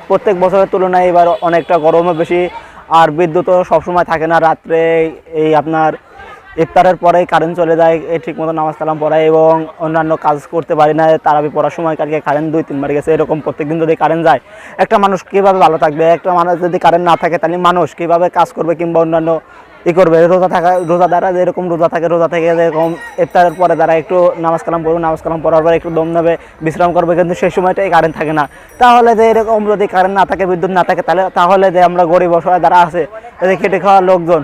প্রত্যেক বছরের তুলনায় এবার অনেকটা গরমও বেশি, আর বিদ্যুৎও সবসময় থাকে না। রাত্রে এই আপনার ইফতারের পরেই কারেন্ট চলে যায়, ঠিক মতো নামাজ কালাম পড়ায় এবং অন্যান্য কাজ করতে পারি না। তারাবি পড়ার সময় কালকে কারেন্ট 2-3 বার গেছে। এরকম প্রত্যেকদিন যদি কারেন্ট যায়, একটা মানুষ কীভাবে ভালো থাকবে? একটা মানুষ যদি কারেন্ট না থাকে তাহলে মানুষ কীভাবে কাজ করবে কিংবা অন্যান্য করবে? রোজাদাররা যেরকম রোজা থাকে, রোজা থেকে যেরকম ইফতারের পরে তারা একটু নামাজ কালাম পড়বে, নামাজ কালাম পড়ার পরে একটু দম নেবে, বিশ্রাম করবে, কিন্তু সেই সময়টাই কারেন্ট থাকে না। তাহলে যে এরকম যদি কারেন্ট না থাকে, বিদ্যুৎ না থাকে, তাহলে যে আমরা গরিব অসহায় যারা আছে, এদের খেটে খাওয়া লোকজন,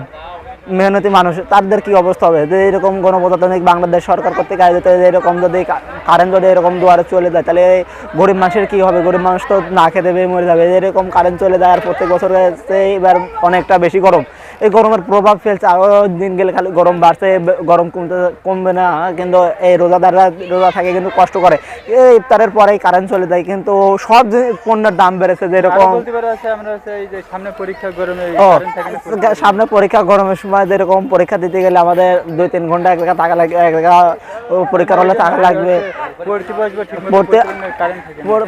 মেহনতি মানুষ, তাদের কি অবস্থা হবে? যে এরকম গণপ্রজাতন্ত্রিক বাংলাদেশ সরকার কর্তৃক আয়োজিত এরকম যদি কারেন্ট যদি এরকম দুয়ারে চলে যায়, তাহলে গরিব মানুষের কি হবে? গরিব মানুষ তো না খেতে পেয়ে মরে যাবে। এরকম কারেন্ট চলে যায় আর প্রত্যেক বছর এবার অনেকটা বেশি গরম। এই গরমের প্রভাব ফেলছে, আরও দিন গেলে খালি গরম বাড়ছে, গরম কমবে না। কিন্তু এই রোজাদাররা রোজা থাকে কিন্তু কষ্ট করে, এই ইফতারের পরেই কারেন্ট চলে যায়, কিন্তু সব পণ্যের দাম বেড়েছে। যেরকম সামনে পরীক্ষা গরমের সময় যেরকম পরীক্ষা দিতে গেলে আমাদের 2-3 ঘন্টা এক জায়গা থাকা লাগবে, এক জায়গা পরীক্ষার হলে থাকা লাগবে,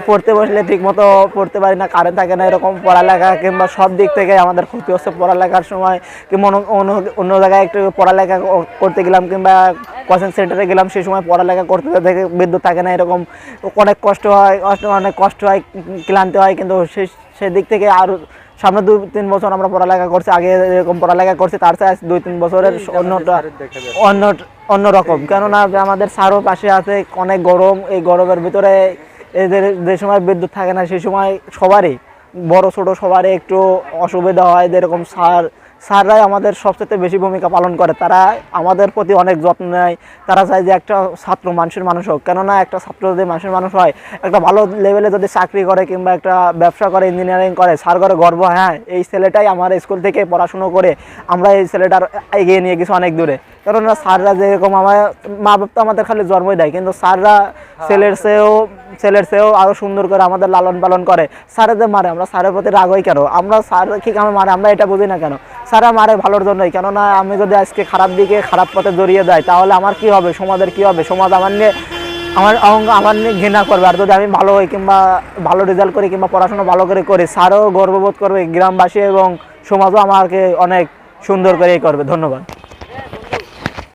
পড়তে বসলে ঠিক মতো পড়তে পারি না, কারেন্ট থাকে না। এরকম পড়ালেখা কিংবা সব দিক থেকে আমাদের ক্ষতি হচ্ছে। পড়ালেখার সময় কিংবা অন্য জায়গায় একটু পড়ালেখা করতে গেলাম কিংবা কোচিং সেন্টারে গেলাম, সেই সময় পড়ালেখা করতে থেকে বিদ্যুৎ থাকে না, এরকম অনেক কষ্ট হয়, ক্লান্তি হয়। কিন্তু সেদিক থেকে আর সামনে 2-3 বছর আমরা পড়ালেখা করছি, আগে এরকম পড়ালেখা করছি, তার চেয়ে 2-3 বছরের অন্যরকম। কেননা আমাদের স্যারও পাশে আছে, অনেক গরম। এই গরমের ভিতরে এদের যে সময় বিদ্যুৎ থাকে না, সেই সময় সবারই, বড় ছোট সবারই একটু অসুবিধা হয়। যেরকম স্যাররাই আমাদের সবচেয়ে বেশি ভূমিকা পালন করে, তারা আমাদের প্রতি অনেক যত্ন নেয়। তারা চায় যে একটা ছাত্র মানুষের মানুষ হোক। কেননা একটা ছাত্র যদি মানুষের মানুষ হয়, একটা ভালো লেভেলে যদি চাকরি করে কিংবা একটা ব্যবসা করে, ইঞ্জিনিয়ারিং করে, স্যার করে গর্ব, হ্যাঁ এই ছেলেটাই আমার স্কুল থেকে পড়াশুনো করে আমরা এই ছেলেটার এগিয়ে নিয়ে গেছি অনেক দূরে। কেননা স্যাররা যেরকম, আমার মা বাপ তো আমাদের খালি জন্মই দেয়, কিন্তু স্যাররা ছেলের চেয়েও আরও সুন্দর করে আমাদের লালন পালন করে। স্যারে যে মারে, আমরা স্যারের প্রতি রাগ হই কেন? আমরা স্যার কি কামে মারে আমরা এটা বুঝি না কেন? স্যারা মারে ভালোর জন্যই। কেননা আমি যদি আজকে খারাপ দিকে, খারাপ পথে জড়িয়ে যাই, তাহলে আমার কি হবে? সমাজের কি হবে? সমাজ আমার নিয়ে ঘৃণা করবে। আর যদি আমি ভালো হই কিংবা ভালো রেজাল্ট করি কিংবা পড়াশোনা ভালো করি, স্যারও গর্ববোধ করবে, গ্রামবাসী এবং সমাজও আমাকে অনেক সুন্দর করেই করবে। ধন্যবাদ।